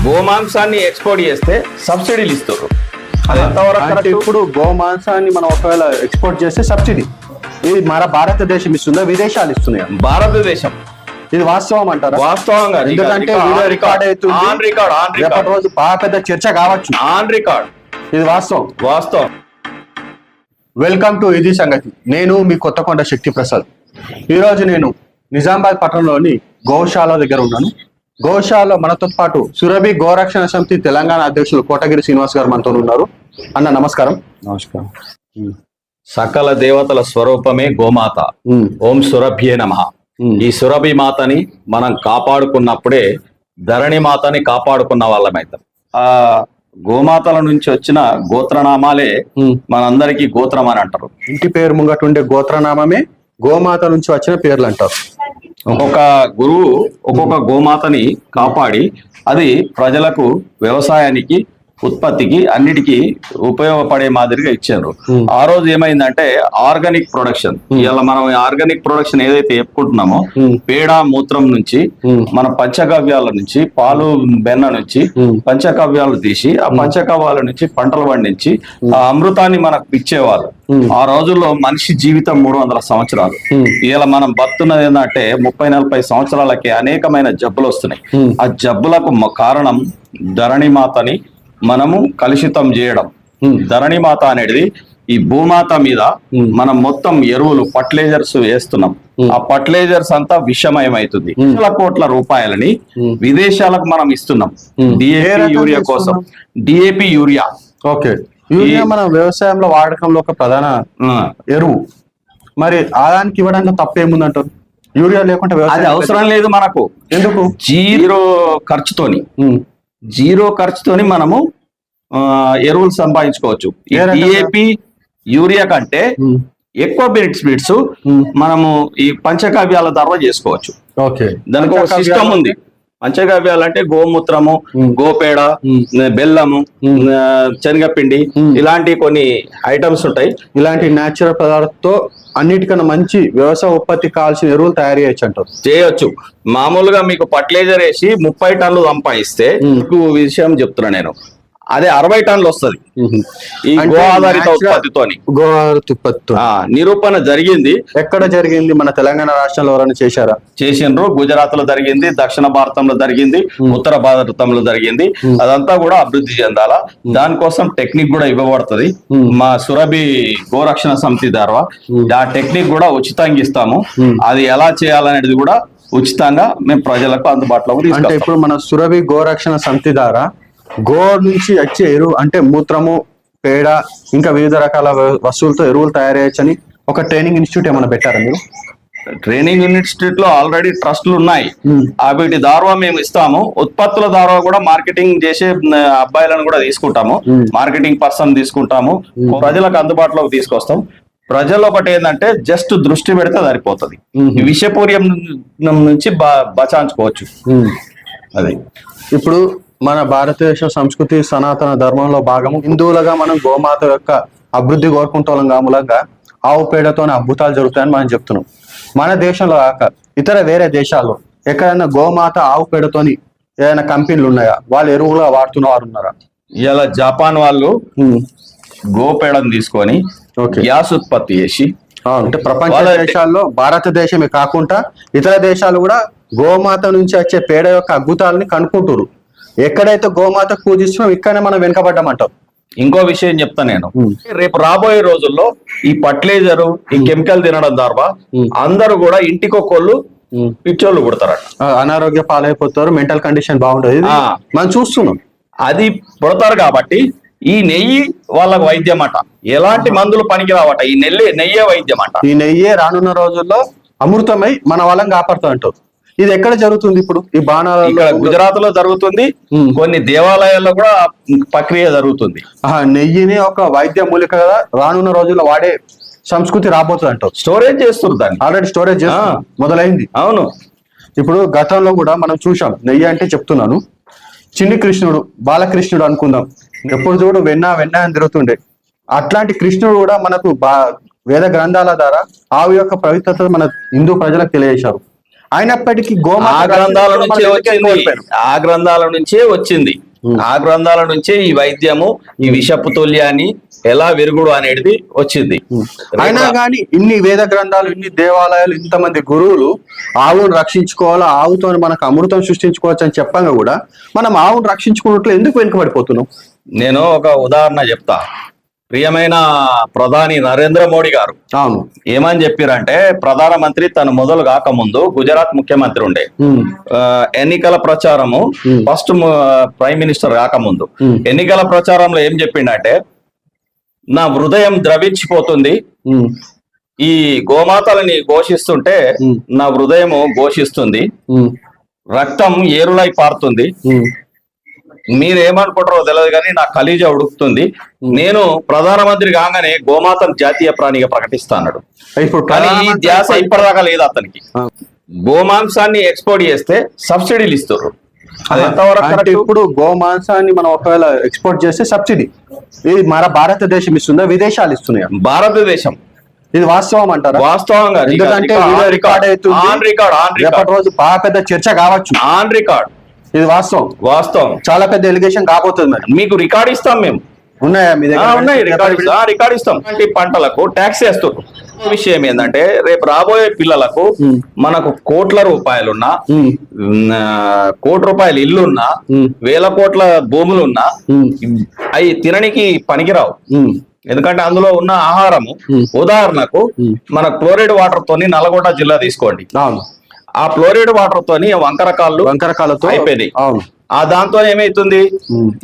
గోమాంసాన్ని export చేస్తే సబ్సిడీలు ఇస్తారు. అంటే ఇప్పుడు గోమాంసాన్ని మనం ఒకవేళ ఎక్స్పోర్ట్ చేస్తే సబ్సిడీ ఇది మన భారతదేశం ఇస్తుందా, విదేశాలు ఇస్తున్నాయా? భారతదేశం. ఇది వాస్తవం అంటారా? వాస్తవంగా, ఎందుకంటే రికార్డ్ అవుతుంది, రేపటి రోజు బాగా పెద్ద చర్చ కావచ్చు. On record. ఇది వాస్తవం. వాస్తవం. వెల్కమ్ టు ఇది సంగతి. నేను మీ కొత్తకొండ శక్తి ప్రసాద్. ఈరోజు నేను నిజామాబాద్ పట్టణంలోని గోశాల దగ్గర ఉన్నాను. గోశాలలో మనతో పాటు సురభి గోరక్షణ సమితి తెలంగాణ అధ్యక్షులు కోటగిరి శ్రీనివాస్ గారు మనతో ఉన్నారు. అన్న నమస్కారం. నమస్కారం. సకల దేవతల స్వరూపమే గోమాత. ఓం సురభ్యే నమః. ఈ సురభి మాతని మనం కాపాడుకున్నప్పుడే ధరణి మాతని కాపాడుకున్న వాళ్ళమైతాం. ఆ గోమాతల నుంచి వచ్చిన గోత్రనామాలే మనందరికీ గోత్రం అని అంటారు. ఇంటి పేరు ముంగట ఉండే గోత్రనామమే గోమాత నుంచి వచ్చిన పేర్లు అంటారు. ఒక్కొక్క గురువు ఒక్కొక్క గోమాతని కాపాడి అది ప్రజలకు, వ్యవసాయానికి, ఉత్పత్తికి అన్నిటికీ ఉపయోగపడే మాదిరిగా ఇచ్చారు. ఆ రోజు ఏమైందంటే ఆర్గానిక్ ప్రొడక్షన్. ఇలా మనం ఆర్గానిక్ ప్రొడక్షన్ ఏదైతే చెప్పుకుంటున్నామో, పేడ మూత్రం నుంచి, మన పంచగవ్యాల నుంచి, పాలు బెన్న నుంచి పంచగవ్యాలు తీసి ఆ పంచగవ్యాల నుంచి పంటలు పండించి ఆ అమృతాన్ని మనకు ఇచ్చేవాళ్ళు. ఆ రోజుల్లో మనిషి జీవితం 300 సంవత్సరాలు. ఇలా మనం బతున్నది ఏంటంటే 30-40 సంవత్సరాలకి అనేకమైన జబ్బులు వస్తున్నాయి. ఆ జబ్బులకు కారణం ధరణి మాతని మనము కలుషితం చేయడం. ధరణి మాత అనేది ఈ భూమాత మీద మనం మొత్తం ఎరువులు, ఫర్టిలైజర్స్ వేస్తున్నాం. ఆ ఫర్టిలైజర్స్ అంతా విషమయమవుతుంది. లక్షల కోట్ల రూపాయలని విదేశాలకు మనం ఇస్తున్నాం డిఏపి యూరియా కోసం. DAP urea. ఓకే. యూరియా మన వ్యవసాయంలో వాడకంలో ఒక ప్రధాన ఎరువు. మరి ఆదానికి ఇవ్వడానికి తప్పేముందంటారు? యూరియా లేకుంటే అది అవసరం లేదు మనకు. ఎందుకు? జీరో ఖర్చుతోని మనము ఎరువులు సంపాదించుకోవచ్చు. ఈ డిఏపి యూరియా కంటే ఎక్కువ బెనిఫిట్స్ మనము ఈ పంచకావ్యాల ద్వారా చేసుకోవచ్చు. ఓకే. దానికి ఒక సిస్టమ్ ఉంది. పంచగవ్యాలు అంటే గోమూత్రము, గోపేడ, బెల్లము, శనగపిండి, ఇలాంటి కొన్ని ఐటమ్స్ ఉంటాయి. ఇలాంటి న్యాచురల్ పదార్థంతో అన్నిటికన్నా మంచి వ్యవసాయ ఉత్పత్తి కావాల్సిన ఎరువులు తయారు చేయొచ్చు. మామూలుగా మీకు ఫర్టిలైజర్ వేసి 30 టన్నులు సంపాదిస్తే విషయం చెప్తున్నా నేను, అదే 60 టన్నులు వస్తుంది ఈ గో ఆధారిత ఉత్పత్తితోని. నిరూపణ జరిగింది. ఎక్కడ జరిగింది? మన తెలంగాణ రాష్ట్రంలో ఎవరైనా చేసిండ్రు. గుజరాత్ లో జరిగింది, దక్షిణ భారతంలో జరిగింది, ఉత్తర భారతంలో జరిగింది. అదంతా కూడా అభివృద్ధి చెందాలా. దానికోసం టెక్నిక్ కూడా ఇవ్వబడుతుంది మా సురభి గోరక్షణ సమితి ద్వారా. ఆ టెక్నిక్ కూడా ఉచితంగా ఇస్తాము. అది ఎలా చేయాలనేది కూడా ఉచితంగా మేము ప్రజలకు అందుబాటులో. అంటే ఇప్పుడు మన సురభి గోరక్షణ సమితి ద్వారా గో నుంచి వచ్చే ఎరువు అంటే మూత్రము, పేడ, ఇంకా వివిధ రకాల వస్తువులతో ఎరువులు తయారు చేయొచ్చని ఒక ట్రైనింగ్ ఇన్స్టిట్యూట్ ఏమైనా పెట్టారా మీరు? ట్రైనింగ్ ఇన్స్టిట్యూట్ లో ఆల్రెడీ ట్రస్ట్లు ఉన్నాయి. వీటి ద్వారా మేము ఇస్తాము. ఉత్పత్తుల ద్వారా కూడా మార్కెటింగ్ చేసే అబ్బాయిలను కూడా తీసుకుంటాము. మార్కెటింగ్ పర్సన్ తీసుకుంటాము. ప్రజలకు అందుబాటులోకి తీసుకొస్తాం. ప్రజల్లో ఒకటి ఏంటంటే జస్ట్ దృష్టి పెడితే సరిపోతుంది. విషపూర్యం నుంచి బచాంచుకోవచ్చు. అది ఇప్పుడు మన భారతదేశ సంస్కృతి, సనాతన ధర్మంలో భాగము. హిందువులుగా మనం గోమాత యొక్క అభివృద్ధి కోరుకుంటాం. మూలంగా ఆవు పేడతోనే అద్భుతాలు జరుగుతాయని మనం చెప్తున్నాం. మన దేశంలో కాక ఇతర వేరే దేశాల్లో ఎక్కడైనా గోమాత ఆవు పేడతోని ఏదైనా కంపెనీలు ఉన్నాయా? వాళ్ళు ఎరువులుగా వాడుతున్న వారు ఉన్నారా? ఇలా జపాన్ వాళ్ళు గోపేడను తీసుకొని గ్యాస్ ఉత్పత్తి చేసి, అంటే ప్రపంచ దేశాల్లో భారతదేశమే కాకుండా ఇతర దేశాలు కూడా గోమాత నుంచి వచ్చే పేడ యొక్క అద్భుతాలని కనుక్కుంటారు. ఎక్కడైతే గోమాత పూజిస్తున్నాం ఇక్కడనే మనం వెనుకబడ్డామంటాం. ఇంకో విషయం చెప్తా నేను. రేపు రాబోయే రోజుల్లో ఈ ఫర్టిలైజర్, ఈ కెమికల్ తినడం ద్వారా అందరూ కూడా ఇంటికొకళ్ళు పిచ్చోళ్ళు పుడతారట, అనారోగ్య పాలైపోతారు, మెంటల్ కండిషన్ బాగుంటది. మనం చూస్తున్నాం. అది పుడతారు కాబట్టి ఈ నెయ్యి వాళ్ళకు వైద్యం అట. ఎలాంటి మందులు పనికి రావట. ఈ నెయ్యే వైద్యం అట. ఈ నెయ్యే రానున్న రోజుల్లో అమృతమై మన వాళ్ళని కాపాడుతూ అంటారు. ఇది ఎక్కడ జరుగుతుంది ఇప్పుడు? ఈ బాణాల ఇక్కడ గుజరాత్ లో జరుగుతుంది. కొన్ని దేవాలయాల్లో కూడా ప్రక్రియ జరుగుతుంది. నెయ్యిని ఒక వైద్య మూలిక రానున్న రోజుల్లో వాడే సంస్కృతి రాబోతుంది అంటారు. స్టోరేజ్ చేస్తారు దాన్ని. ఆల్రెడీ స్టోరేజ్ మొదలైంది. అవును. ఇప్పుడు గతంలో కూడా మనం చూసాం. నెయ్యి అంటే చెప్తున్నాను, చిన్ని కృష్ణుడు, బాలకృష్ణుడు అనుకుందాం. ఎప్పుడు చూడు వెన్న అని తిరుగుతుండే. అట్లాంటి కృష్ణుడు కూడా మనకు వేద గ్రంథాల ద్వారా ఆవు యొక్క పవిత్రత మన హిందూ ప్రజలకు తెలియజేశారు. అయినప్పటికీ ఆ గ్రంథాల నుంచే వచ్చింది, ఆ గ్రంథాల నుంచే వచ్చింది, ఆ గ్రంథాల నుంచే ఈ వైద్యము, ఈ విషపు తుల్యాన్ని ఎలా విరుగుడు అనేది వచ్చింది. అయినా కానీ ఇన్ని వేద గ్రంథాలు, ఇన్ని దేవాలయాలు, ఇంతమంది గురువులు ఆవును రక్షించుకోవాలా, ఆవుతో మనకు అమృతం సృష్టించుకోవచ్చు అని చెప్పంగా కూడా మనం ఆవును రక్షించుకున్నట్లు ఎందుకు వెనుకబడిపోతున్నాం? నేను ఒక ఉదాహరణ చెప్తా. ప్రియమైన ప్రధాని నరేంద్ర మోడీ గారు అవును ఏమని చెప్పారంటే, ప్రధానమంత్రి తను మొదలు కాకముందు గుజరాత్ ముఖ్యమంత్రి ఉండే, ఎన్నికల ప్రచారము ఫస్ట్ ప్రైమ్ మినిస్టర్ కాకముందు ఎన్నికల ప్రచారంలో ఏం చెప్పిండంటే, నా హృదయం ద్రవించిపోతుంది, ఈ గోమాతలని ఘోషిస్తుంటే నా హృదయము ఘోషిస్తుంది, రక్తం ఏరులై పారుతుంది, మీరేమనుకుంటారో తెలియదు కానీ నా కలీజ ఉడుకుతుంది, నేను ప్రధానమంత్రి కాగానే గోమాతను జాతీయ ప్రాణిగా ప్రకటిస్తాడు. కానీ ఈ ధ్యాస ఇప్పటిదాకా లేదు అతనికి. గోమాంసాన్ని ఎక్స్పోర్ట్ చేస్తే సబ్సిడీలు ఇస్తారు. అది ఎంతవరకు అంటే ఇప్పుడు గోమాంసాన్ని మనం ఒకవేళ ఎక్స్పోర్ట్ చేస్తే సబ్సిడీ ఇది మన భారతదేశం ఇస్తుందా, విదేశాలు ఇస్తున్నాయా? భారతదేశం. ఇది వాస్తవం అంటారా? వాస్తవంగా, ఎందుకంటే రికార్డ్ అవుతుంది, రేపటి రోజు బాగా పెద్ద చర్చ కావచ్చు. ఆన్ రికార్డ్ ఇది వాస్తవం, వాస్తవం, చాలా పెద్ద ఎలిగేషన్ కాబోతుంది. మరి మీకు రికార్డ్ ఇస్తాం మేము. ఉన్నాయా మీ దగ్గర? ఉన్నాయి, రికార్డ్ ఇస్తాం. పంటలకు ట్యాక్స్ వేస్తారు. విషయం ఏంటంటే, రేపు రాబోయే పిల్లలకు మనకు కోట్ల రూపాయలున్నా, కోటి రూపాయల ఇల్లున్నా, వేల కోట్ల భూములున్నా అవి తినడానికి పనికిరావు. ఎందుకంటే అందులో ఉన్న ఆహారము, ఉదాహరణకు మన క్లోరైడ్ వాటర్ తోని నల్గొండ జిల్లా తీసుకోండి, ఆ క్లోరైడ్ వాటర్ తోని వంకరకాలతో అయిపోయింది. ఆ దాంతో ఏమైతుంది,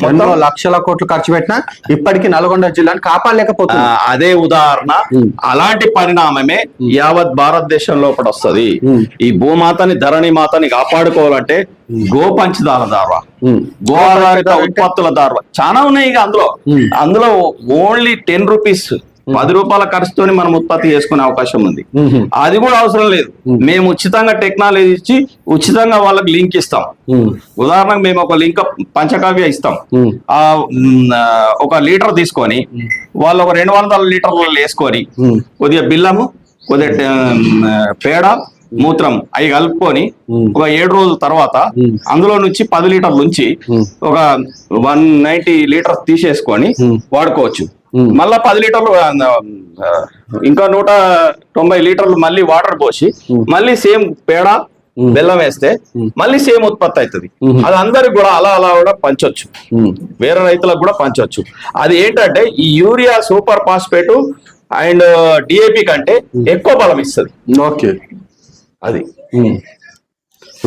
ఎన్నో లక్షల కోట్లు ఖర్చు పెట్టినా ఇప్పటికీ నల్గొండ జిల్లాని కాపాడలేకపోతుంది. అదే ఉదాహరణ, అలాంటి పరిణామమే యావత్ భారతదేశం లోపల వస్తుంది. ఈ భూమాతని, ధరణి మాతని కాపాడుకోవాలంటే గో పంచదార దారువా, గో ఆధారిత ఉత్పత్తుల దారువా చాలా ఉన్నాయి. ఇక అందులో ఓన్లీ 10 రూపీస్, 10 రూపాయల ఖర్చుతోని మనం ఉత్పత్తి చేసుకునే అవకాశం ఉంది. అది కూడా అవసరం లేదు, మేము ఉచితంగా టెక్నాలజీ ఇచ్చి ఉచితంగా వాళ్ళకి లింక్ ఇస్తాం. ఉదాహరణకు మేము ఒక లింక్ పంచకావ్య ఇస్తాం. ఆ 1 లీటర్ తీసుకొని వాళ్ళు ఒక 200 లీటర్లు వేసుకొని కొద్దిగా బిల్లము, కొద్దిగా పేడ, మూత్రం అవి కలుపుకొని ఒక 7 రోజుల తర్వాత అందులో నుంచి 10 లీటర్ల నుంచి ఒక 190 లీటర్స్ తీసేసుకొని వాడుకోవచ్చు. మళ్ళా 10 లీటర్లు, ఇంకా 190 లీటర్లు మళ్ళీ వాటర్ పోసి మళ్ళీ సేమ్ పేడ, బెల్లం వేస్తే మళ్ళీ సేమ్ ఉత్పత్తి అవుతుంది. అది అందరికి కూడా అలా కూడా పంచొచ్చు, వేరే రైతులకు కూడా పంచొచ్చు. అది ఏంటంటే, ఈ urea, super phosphate and DAP కంటే ఎక్కువ బలం ఇస్తుంది. ఓకే, అది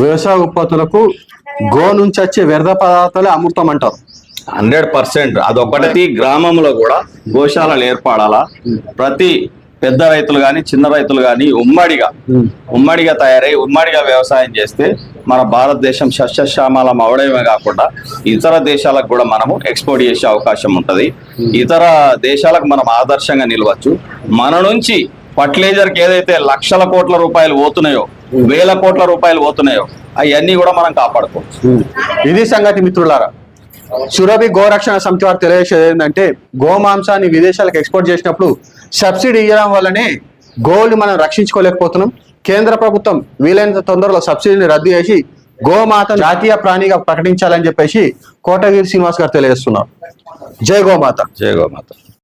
వ్యవసాయ ఉత్పత్తులకు గో నుంచి వచ్చే వ్యర్థ పదార్థాలే అమృతం అంటారు. 100%. అదొకటి. గ్రామంలో కూడా గోశాలలు ఏర్పడాలా, ప్రతి పెద్ద రైతులు కానీ చిన్న రైతులు కానీ ఉమ్మడిగా తయారై ఉమ్మడిగా వ్యవసాయం చేస్తే మన భారతదేశం సస్యశ్యామలం అవడమే కాకుండా ఇతర దేశాలకు కూడా మనము ఎక్స్పోర్ట్ చేసే అవకాశం ఉంటుంది. ఇతర దేశాలకు మనం ఆదర్శంగా నిలవచ్చు. మన నుంచి ఫర్టిలైజర్కి ఏదైతే లక్షల కోట్ల రూపాయలు పోతున్నాయో, వేల కోట్ల రూపాయలు పోతున్నాయో, అవన్నీ కూడా మనం కాపాడుకోవచ్చు. ఇది సంగతి మిత్రులారా. సురభి గోరక్షణ సమితి వారు తెలియజేసేది ఏంటంటే, గోమాంసాన్ని విదేశాలకు ఎక్స్పోర్ట్ చేసినప్పుడు సబ్సిడీ ఇవ్వడం వల్లనే గోవులు మనం రక్షించుకోలేకపోతున్నాం. కేంద్ర ప్రభుత్వం వీలైనంత తొందరలో సబ్సిడీని రద్దు చేసి గోమాత జాతీయ ప్రాణిగా ప్రకటించాలని చెప్పేసి కోటగిరి శ్రీనివాస్ గారు తెలియజేస్తున్నారు. జై గోమాత. జై గోమాత.